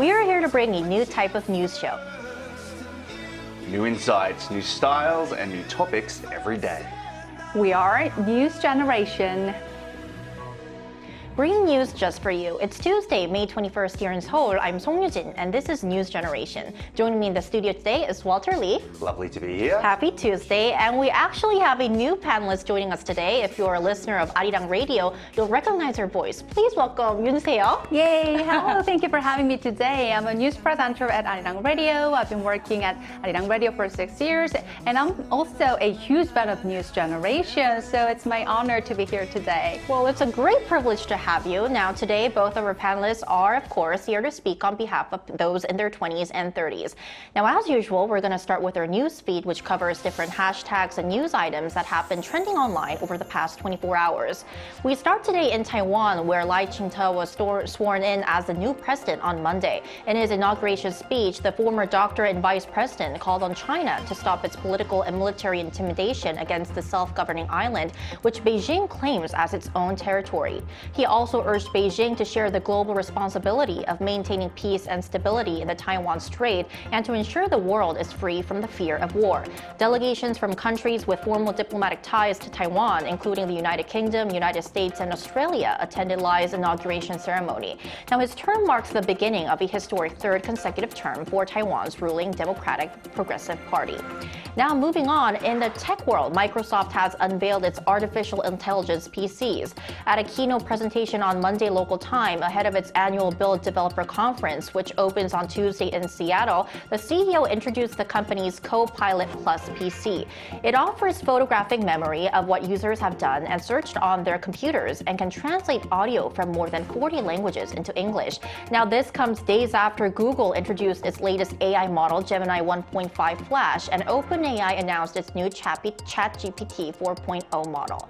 We are here to bring a new type of news show. New insights, new styles, and new topics every day. We are News Generation. Bringing news just for you. It's Tuesday, May 21st here in Seoul. I'm Song Yujin, and this is News Generation. Joining me in the studio today is Walter Lee. Lovely to be here. Happy Tuesday. And we actually have a new panelist joining us today. If you're a listener of Arirang Radio, you'll recognize her voice. Please welcome Yoon Seo. Yay! Hello, thank you for having me today. I'm a news presenter at Arirang Radio. I've been working at Arirang Radio for 6 years, and I'm also a huge fan of News Generation, so it's my honor to be here today. Well, it's a great privilege to have you. Now, today, both of our panelists are, of course, here to speak on behalf of those in their 20s and 30s. Now, as usual, we're going to start with our news feed, which covers different hashtags and news items that have been trending online over the past 24 hours. We start today in Taiwan, where Lai Ching-te was sworn in as the new president on Monday. In his inauguration speech, the former doctor and vice president called on China to stop its political and military intimidation against the self-governing island, which Beijing claims as its own territory. He also urged Beijing to share the global responsibility of maintaining peace and stability in the Taiwan Strait and to ensure the world is free from the fear of war. Delegations from countries with formal diplomatic ties to Taiwan, including the United Kingdom, United States, and Australia, attended Lai's inauguration ceremony. Now, his term marks the beginning of a historic third consecutive term for Taiwan's ruling Democratic Progressive Party. Now, moving on, in the tech world, Microsoft has unveiled its artificial intelligence PCs. At a keynote presentation on Monday local time ahead of its annual Build Developer Conference, which opens on Tuesday in Seattle, the CEO introduced the company's Copilot Plus PC. It offers photographic memory of what users have done and searched on their computers and can translate audio from more than 40 languages into English. Now, this comes days after Google introduced its latest AI model, Gemini 1.5 Flash, and OpenAI announced its new ChatGPT 4.0 model.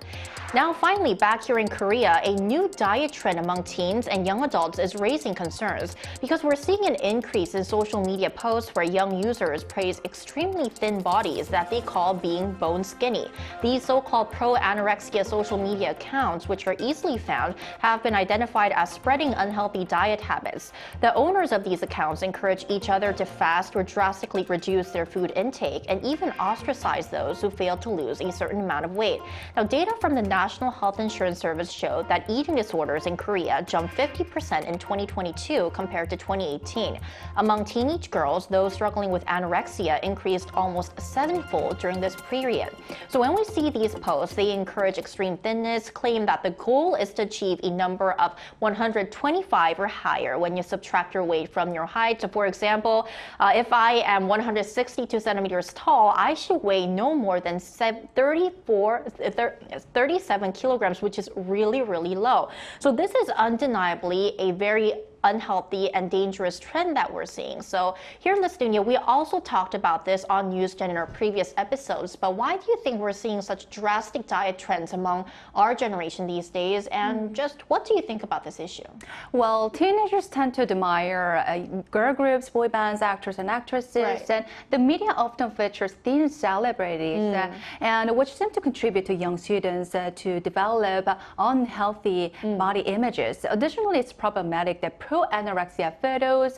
Now, finally, back here in Korea, a new diet trend among teens and young adults is raising concerns because we're seeing an increase in social media posts where young users praise extremely thin bodies that they call being bone skinny. These so-called pro-anorexia social media accounts, which are easily found, have been identified as spreading unhealthy diet habits. The owners of these accounts encourage each other to fast or drastically reduce their food intake and even ostracize those who fail to lose a certain amount of weight. Now, data from the National Health Insurance Service showed that eating disorders in Korea jumped 50% in 2022 compared to 2018. Among teenage girls, those struggling with anorexia increased almost sevenfold during this period. So when we see these posts, they encourage extreme thinness, claim that the goal is to achieve a number of 125 or higher when you subtract your weight from your height. So for example, if I am 162 centimeters tall, I should weigh no more than 37 kilograms, which is really, really low. So this is undeniably a very unhealthy and dangerous trend that we're seeing. So here in the studio, we also talked about this on News Gen in our previous episodes, but why do you think we're seeing such drastic diet trends among our generation these days? And just what do you think about this issue? Well, teenagers tend to admire girl groups, boy bands, actors and actresses, Right. and the media often features thin celebrities, and which seem to contribute to young students to develop unhealthy body images. Additionally, it's problematic that pro-anorexia photos,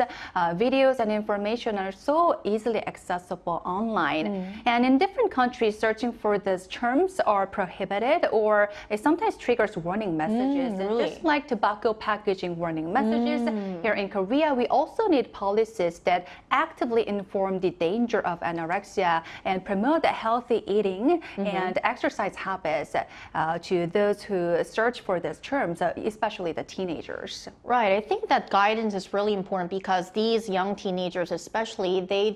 videos, and information are so easily accessible online. And in different countries, searching for these terms are prohibited, or it sometimes triggers warning messages. And really? just like tobacco packaging warning messages, here in Korea, we also need policies that actively inform the danger of anorexia and promote healthy eating and exercise habits to those who search for these terms, especially the teenagers. Right. I think that guidance is really important because these young teenagers, especially, they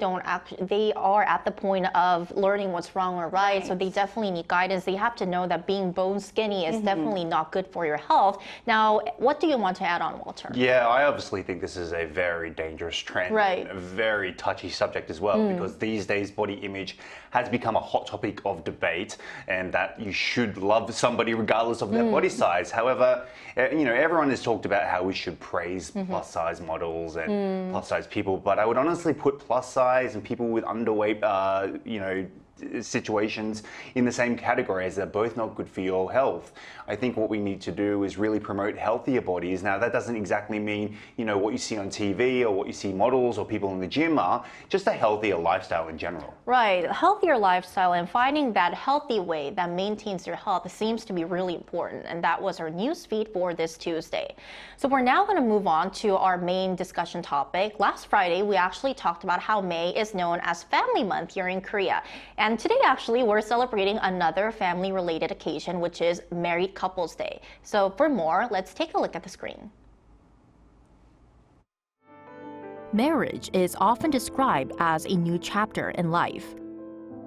are at the point of learning what's wrong or right. So they definitely need guidance. They have to know that being bone skinny is definitely not good for your health. Now, what do you want to add on, Walter? Yeah, I obviously think this is a very dangerous trend. Right. And a very touchy subject as well, because these days body image has become a hot topic of debate, and that you should love somebody regardless of their body size. However, you know, everyone has talked about how we should praise plus size models and plus size people, but I would honestly put plus size and people with underweight, you know, situations in the same category, as they're both not good for your health. I think what we need to do is really promote healthier bodies. Now, that doesn't exactly mean, what you see on TV or what you see models or people in the gym are, just a healthier lifestyle in general. Right, a healthier lifestyle and finding that healthy way that maintains your health seems to be really important. And that was our news feed for this Tuesday. So we're now going to move on to our main discussion topic. Last Friday, we actually talked about how May is known as Family Month here in Korea. And today, actually, we're celebrating another family-related occasion, which is Married Couples Day. So for more, let's take a look at the screen. Marriage is often described as a new chapter in life.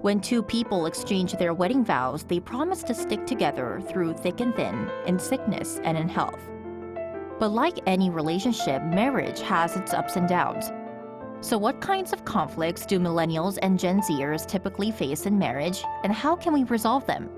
When two people exchange their wedding vows, they promise to stick together through thick and thin, in sickness and in health. But like any relationship, marriage has its ups and downs. So what kinds of conflicts do millennials and Gen Zers typically face in marriage, and how can we resolve them?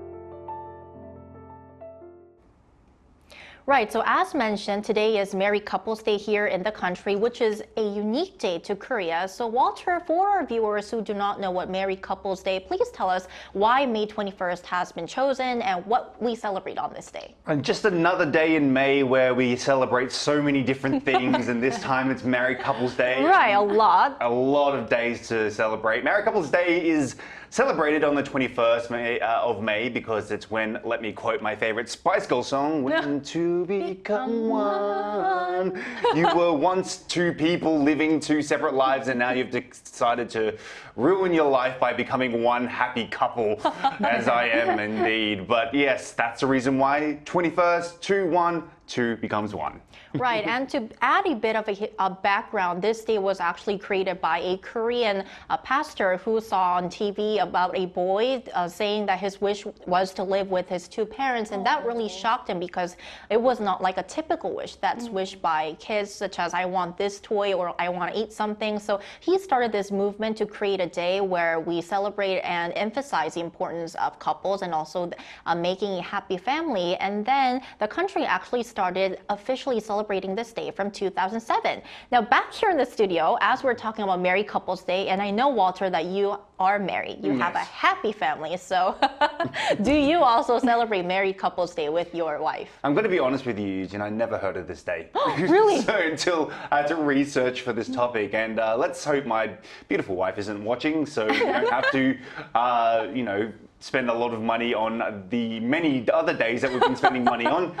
Right, so as mentioned, today is Married Couples Day here in the country, which is a unique day to Korea. So Walter, for our viewers who do not know what Married Couples Day, please tell us why May 21st has been chosen and what we celebrate on this day. And just another day in May where we celebrate so many different things, and this time it's Married Couples Day. Right, a lot. A lot of days to celebrate. Married Couples Day is celebrated on the 21st of May because it's when, let me quote my favorite Spice Girl song, when two become one. You were once two people living two separate lives, and now you've decided to ruin your life by becoming one happy couple, as I am indeed. But yes, that's the reason why 21st, 2-1, 2 becomes 1. Right, and to add a bit of a background, this day was actually created by a Korean pastor who saw on TV about a boy saying that his wish was to live with his two parents, and that really shocked him because it was not like a typical wish that's wished by kids, such as I want this toy or I want to eat something. So he started this movement to create a day where we celebrate and emphasize the importance of couples and also making a happy family. And then the country actually started officially celebrating this day from 2007. Now back here in the studio, as we're talking about Married Couples Day, and I know, Walter, that you are married. You have a happy family. So do you also celebrate Married Couples Day with your wife? I'm going to be honest with you, Eugene, I never heard of this day. Really? So until I had to research for this topic, and let's hope my beautiful wife isn't watching, so you don't have to, spend a lot of money on the many other days that we've been spending money on.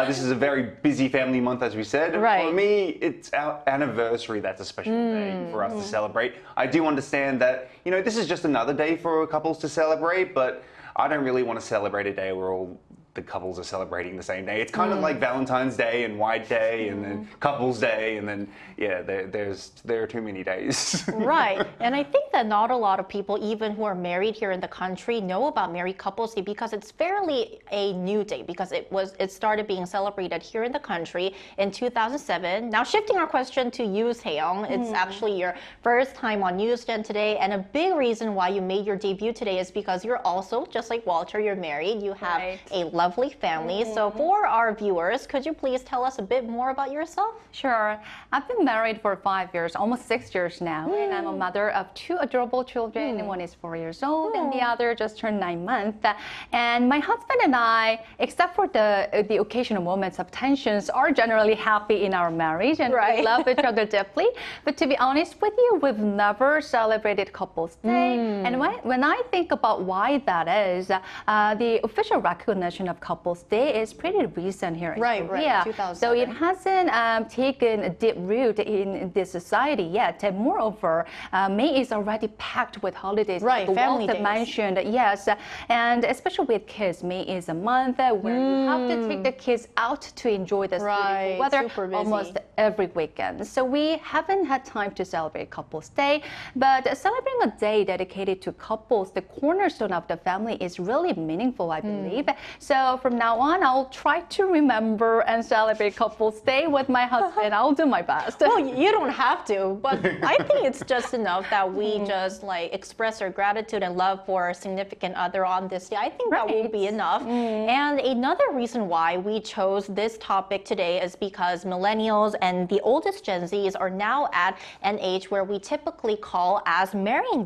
This is a very busy family month, as we said. Right. For me, it's our anniversary that's a special day for us to celebrate. I do understand that, this is just another day for couples to celebrate, but I don't really want to celebrate a day where all the couples are celebrating the same day. It's kind of like Valentine's Day and White Day and then Couples Day, and then there are too many days. Right, and I think that not a lot of people, even who are married here in the country, know about Married Couples Day because it's fairly a new day because it started being celebrated here in the country in 2007. Now shifting our question to you, Taeyong, it's actually your first time on Newsgen today, and a big reason why you made your debut today is because you're also, just like Walter, you're married. You have a lovely family. So for our viewers, could you please tell us a bit more about yourself? Sure. I've been married for 5 years, almost 6 years now, and I'm a mother of 2 adorable children. One is 4 years old, and the other just turned 9 months. And my husband and I, except for the occasional moments of tensions, are generally happy in our marriage, and we love each other deeply. But to be honest with you, we've never celebrated Couples Day. And when I think about why that is, the official recognition of Couples Day is pretty recent here in Korea. 2007. So it hasn't taken a deep root in this society yet. And moreover, May is already packed with holidays. Right, like family Walter days. mentioned, yes. And especially with kids, May is a month where you have to take the kids out to enjoy the beautiful weather super busy. almost every weekend. So we haven't had time to celebrate Couples Day, but celebrating a day dedicated to couples, the cornerstone of the family, is really meaningful, I believe. So So from now on, I'll try to remember and celebrate Couples Day with my husband. I'll do my best. Well, you don't have to, but I think it's just enough that we just like express our gratitude and love for our significant other on this day. I think that will be enough. And another reason why we chose this topic today is because millennials and the oldest Gen Zs are now at an age where we typically call as marrying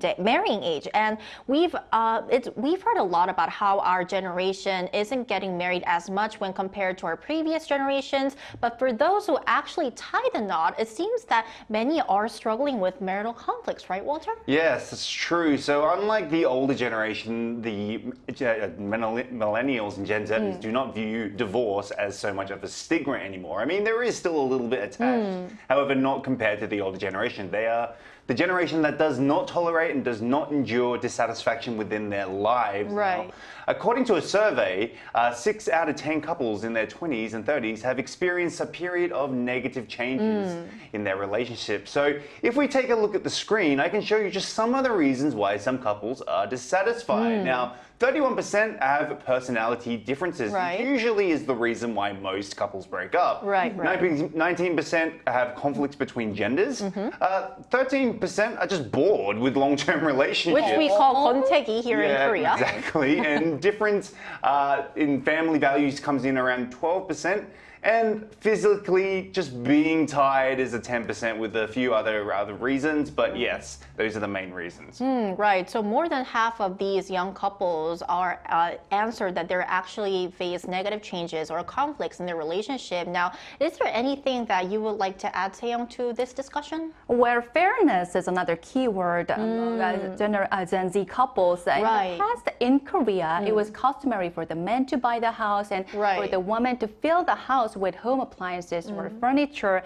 age. And we've heard a lot about how our generation isn't getting married as much when compared to our previous generations. But for those who actually tie the knot, it seems that many are struggling with marital conflicts, right, Walter? Yes, it's true. So unlike the older generation, the millennials and Gen Zs do not view divorce as so much of a stigma anymore. I mean, there is still a little bit attached. However, not compared to the older generation. They are the generation that does not tolerate and does not endure dissatisfaction within their lives. Right. Now, according to a survey, 6 out of 10 couples in their 20s and 30s have experienced a period of negative changes in their relationship. So if we take a look at the screen, I can show you just some of the reasons why some couples are dissatisfied. Now, 31% have personality differences. Right. Usually is the reason why most couples break up. Right. 19% have conflicts between genders. 13% are just bored with long-term relationships. Which we call kontaegi here in Korea. Exactly. And difference in family values comes in around 12%. And physically, just being tired is a 10% with a few other reasons. But yes, those are the main reasons. Right. So more than half of these young couples are answered that they're actually face negative changes or conflicts in their relationship. Now, is there anything that you would like to add, Taeyong, to this discussion? Where fairness is another key word among Gen Z couples. In the past, in Korea, it was customary for the men to buy the house and for the woman to fill the house with home appliances or furniture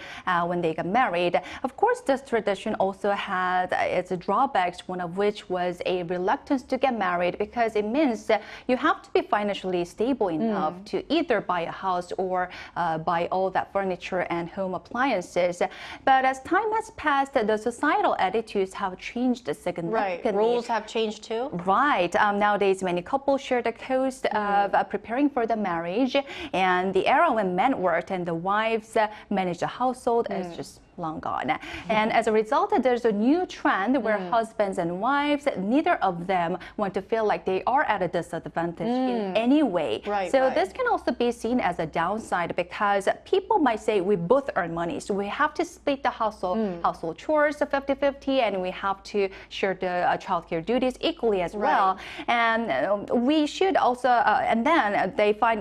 when they got married. Of course, this tradition also had its drawbacks, one of which was a reluctance to get married because it means that you have to be financially stable enough to either buy a house or buy all that furniture and home appliances. But as time has passed, the societal attitudes have changed significantly. Right. Rules have changed too? Right. Nowadays, many couples share the cost of preparing for the marriage, and the era when men worked and the wives managed the household is just long gone. And as a result, there's a new trend where husbands and wives, neither of them want to feel like they are at a disadvantage in any way. So this can also be seen as a downside because people might say we both earn money, so we have to split the household chores 50-50, and we have to share the childcare duties equally as well. And we should also, and then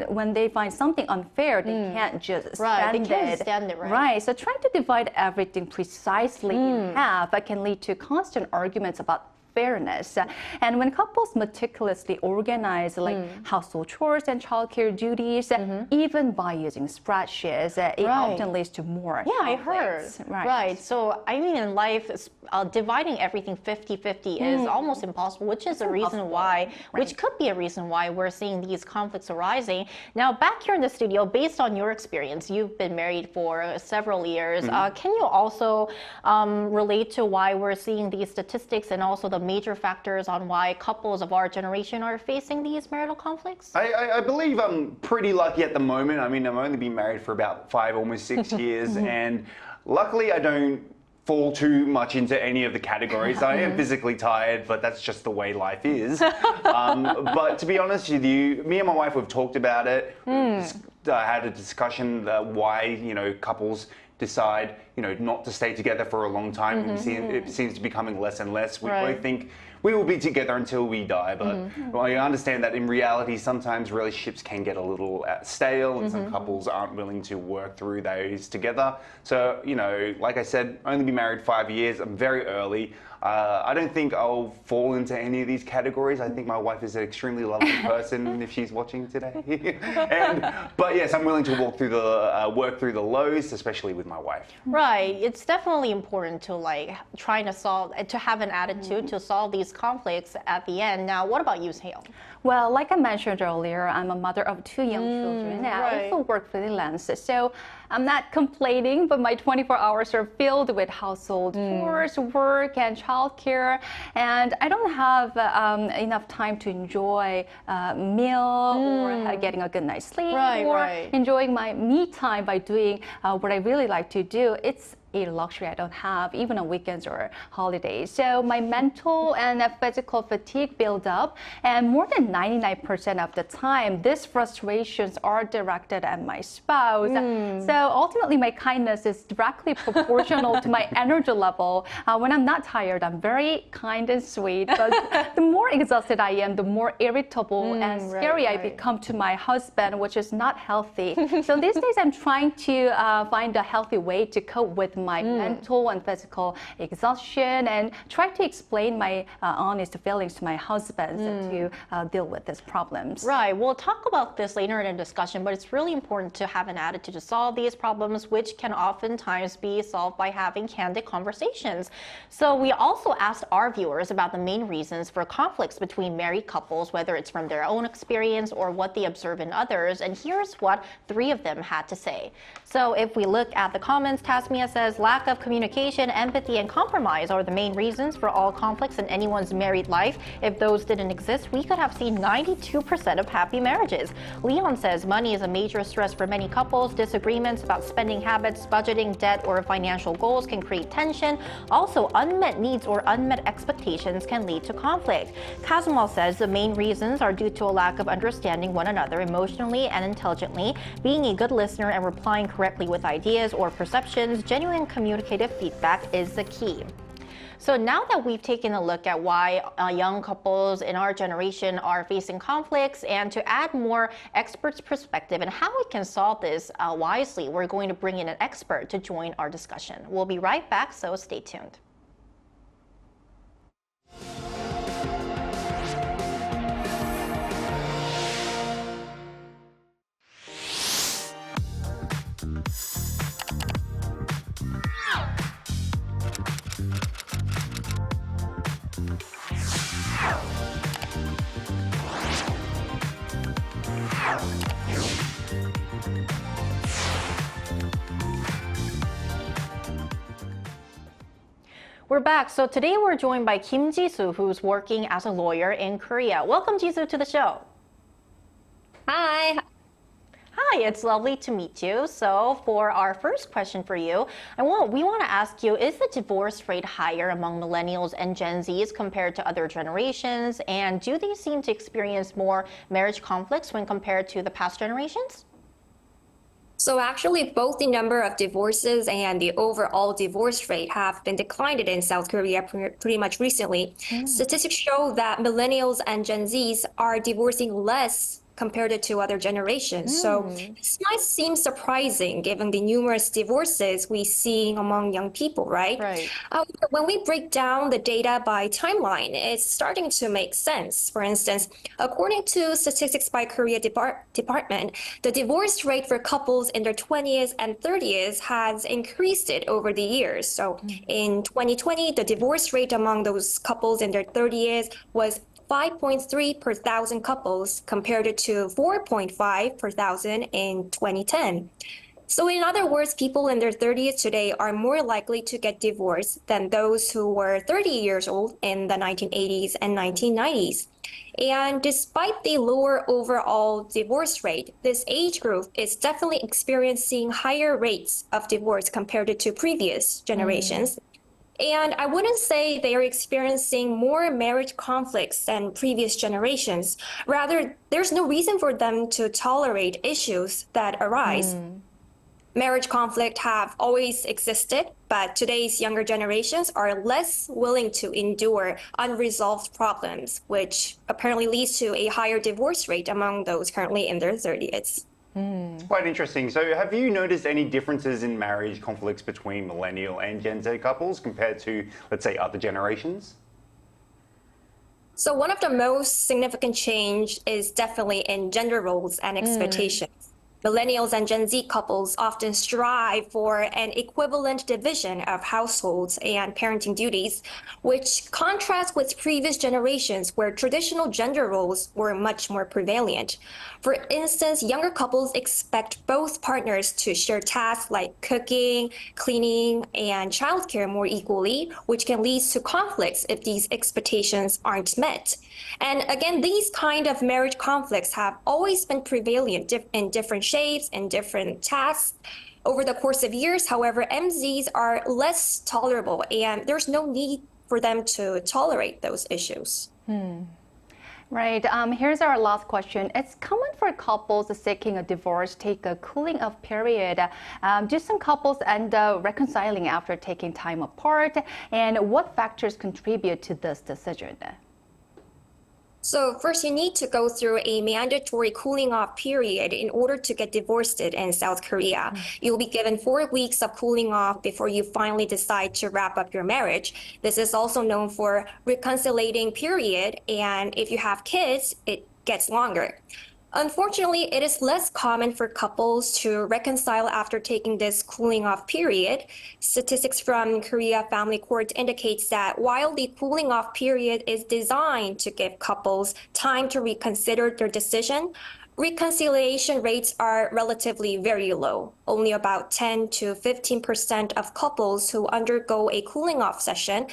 when they find something unfair, they can't just stand they can't stand it, right. So trying to divide everything precisely in half can lead to constant arguments about fairness. And when couples meticulously organize like household chores and childcare duties, even by using spreadsheets, it often leads to more conflicts. Right. So I mean, in life, dividing everything 50-50 is almost impossible, which is a reason why, which could be a reason why we're seeing these conflicts arising. Now, back here in the studio, based on your experience, you've been married for several years. Can you also relate to why we're seeing these statistics and also the major factors on why couples of our generation are facing these marital conflicts? I believe I'm pretty lucky at the moment. I mean, I've only been married for about 5, almost 6 years, and luckily I don't fall too much into any of the categories. I am physically tired, but that's just the way life is. But to be honest with you, me and my wife, we've talked about it. I had a discussion why, couples decide, not to stay together for a long time. It seems to be becoming less and less. We both think we will be together until we die, but I understand that in reality, sometimes relationships can get a little stale, and some couples aren't willing to work through those together. So, like I said, only been married 5 years. I'm very early. I don't think I'll fall into any of these categories. I think my wife is an extremely lovely person if she's watching today. But yes, I'm willing to work through the lows, especially with my wife. Right. It's definitely important to trying to to have an attitude to solve these conflicts at the end. Now, what about you, Seo? Well, like I mentioned earlier, I'm a mother of 2 young children, and I also work freelance. So I'm not complaining, but my 24 hours are filled with household chores, work, and childcare. And I don't have enough time to enjoy a meal or getting a good night's sleep or enjoying my me time by doing what I really like to do. It's a luxury I don't have, even on weekends or holidays. So my mental and physical fatigue build up, and more than 99% of the time, these frustrations are directed at my spouse. So ultimately, my kindness is directly proportional to my energy level. When I'm not tired, I'm very kind and sweet, but the more exhausted I am, the more irritable and scary I become to my husband, which is not healthy. So these days, I'm trying to find a healthy way to cope with my mental and physical exhaustion, and try to explain my honest feelings to my husband to deal with these problems. Right. We'll talk about this later in a discussion, but it's really important to have an attitude to solve these problems, which can oftentimes be solved by having candid conversations. So we also asked our viewers about the main reasons for conflicts between married couples, whether it's from their own experience or what they observe in others. And here's what 3 of them had to say. So if we look at the comments, Tasmia says, lack of communication, empathy, and compromise are the main reasons for all conflicts in anyone's married life. If those didn't exist, we could have seen 92% of happy marriages. Leon says money is a major stress for many couples. Disagreements about spending habits, budgeting, debt, or financial goals can create tension. Also, unmet needs or unmet expectations can lead to conflict. Kazumal says the main reasons are due to a lack of understanding one another emotionally and intelligently, being a good listener and replying correctly with ideas or perceptions. Genuine communicative feedback is the key. So now that we've taken a look at why young couples in our generation are facing conflicts, and to add more experts' perspective and how we can solve this wisely, we're going to bring in an expert to join our discussion. We'll be right back, so stay tuned. We're back. So today we're joined by Kim Jisoo, who's working as a lawyer in Korea. Welcome, Jisoo, to the show. Hi. Hi, it's lovely to meet you. So for our first question for you, we want to ask you, is the divorce rate higher among millennials and Gen Zs compared to other generations? And do they seem to experience more marriage conflicts when compared to the past generations? So actually, both the number of divorces and the overall divorce rate have been declining in South Korea pretty much recently. Statistics show that millennials and Gen Zs are divorcing less compared to other generations. So this might seem surprising given the numerous divorces we see among young people, right? When we break down the data by timeline, it's starting to make sense. For instance, according to statistics by Korea Department, the divorce rate for couples in their 20s and 30s has increased over the years. So in 2020, the divorce rate among those couples in their 30s was 5.3 per thousand couples compared to 4.5 per thousand in 2010. So in other words, people in their 30s today are more likely to get divorced than those who were 30 years old in the 1980s and 1990s. And despite the lower overall divorce rate, this age group is definitely experiencing higher rates of divorce compared to previous generations. And I wouldn't say they are experiencing more marriage conflicts than previous generations. Rather, there's no reason for them to tolerate issues that arise. Marriage conflict have always existed, but today's younger generations are less willing to endure unresolved problems, which apparently leads to a higher divorce rate among those currently in their 30s. It's quite interesting. So have you noticed any differences in marriage conflicts between millennial and Gen Z couples compared to, let's say, other generations? So one of the most significant change is definitely in gender roles and expectations. Millennials and Gen Z couples often strive for an equivalent division of households and parenting duties, which contrasts with previous generations where traditional gender roles were much more prevalent. For instance, younger couples expect both partners to share tasks like cooking, cleaning, and childcare more equally, which can lead to conflicts if these expectations aren't met. And again, these kind of marriage conflicts have always been prevalent in different shapes and different tasks. Over the course of years, however, MZs are less tolerable, and there's no need for them to tolerate those issues. Right. Here's our last question. It's common for couples seeking a divorce take a cooling off period. Do some couples end up reconciling after taking time apart? And what factors contribute to this decision? So first, you need to go through a mandatory cooling off period in order to get divorced in South Korea. You'll be given 4 weeks of cooling off before you finally decide to wrap up your marriage. This is also known for reconciliating period, and if you have kids, it gets longer. Unfortunately, it is less common for couples to reconcile after taking this cooling off period. Statistics from Korea Family Court indicates that while the cooling off period is designed to give couples time to reconsider their decision, reconciliation rates are relatively very low. Only about 10 to 15% of couples who undergo a cooling off session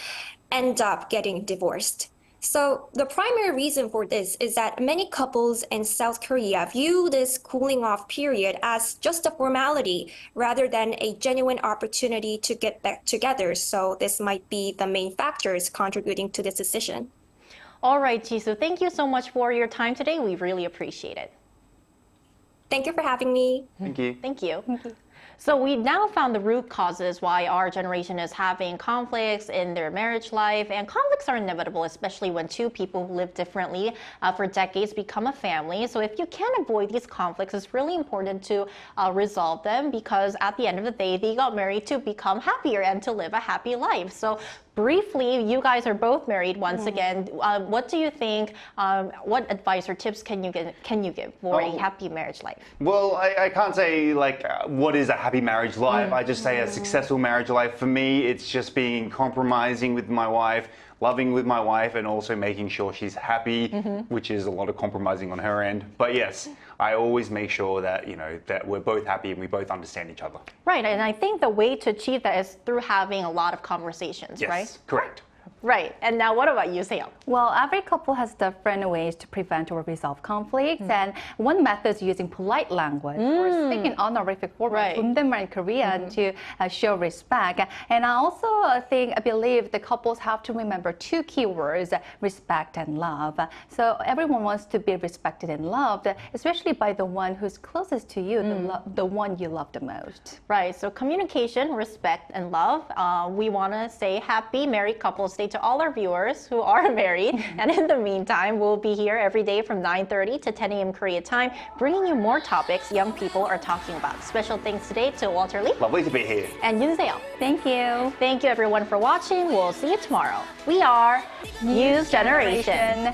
end up getting divorced. So the primary reason for this is that many couples in South Korea view this cooling off period as just a formality rather than a genuine opportunity to get back together. So this might be the main factors contributing to this decision. All right, Jisoo, thank you so much for your time today. We really appreciate it. Thank you for having me. Thank you. Thank you. So we now found the root causes why our generation is having conflicts in their marriage life, and conflicts are inevitable, especially when two people who live differently for decades become a family. So if you can avoid these conflicts, it's really important to resolve them, because at the end of the day, they got married to become happier and to live a happy life. So briefly, you guys are both married once again. What do you think? What advice or tips can you give for a happy marriage life? Well, I can't say like what is a happy marriage life. I just say a successful marriage life. For me, it's just being compromising with my wife, loving with my wife, and also making sure she's happy, which is a lot of compromising on her end. But yes, I always make sure that, you know, that we're both happy and we both understand each other. Right, and I think the way to achieve that is through having a lot of conversations, Yes, right? correct. Right, and now what about you, Seo? Well, every couple has different ways to prevent or resolve conflicts, and one method is using polite language or speaking honorific form, Right. 존댓말 in Korean, to show respect. And I believe the couples have to remember two key words: respect and love. So everyone wants to be respected and loved, especially by the one who's closest to you, the one you love the most. Right, so communication, respect, and love. We want to say happy married couples day to all our viewers who are married. And in the meantime, we'll be here every day from 9:30 to 10 a.m. Korea time, bringing you more topics young people are talking about. Special thanks today to Walter Lee. Lovely to be here. And Yoon Seo. Thank you. Thank you everyone for watching. We'll see you tomorrow. We are News Generation.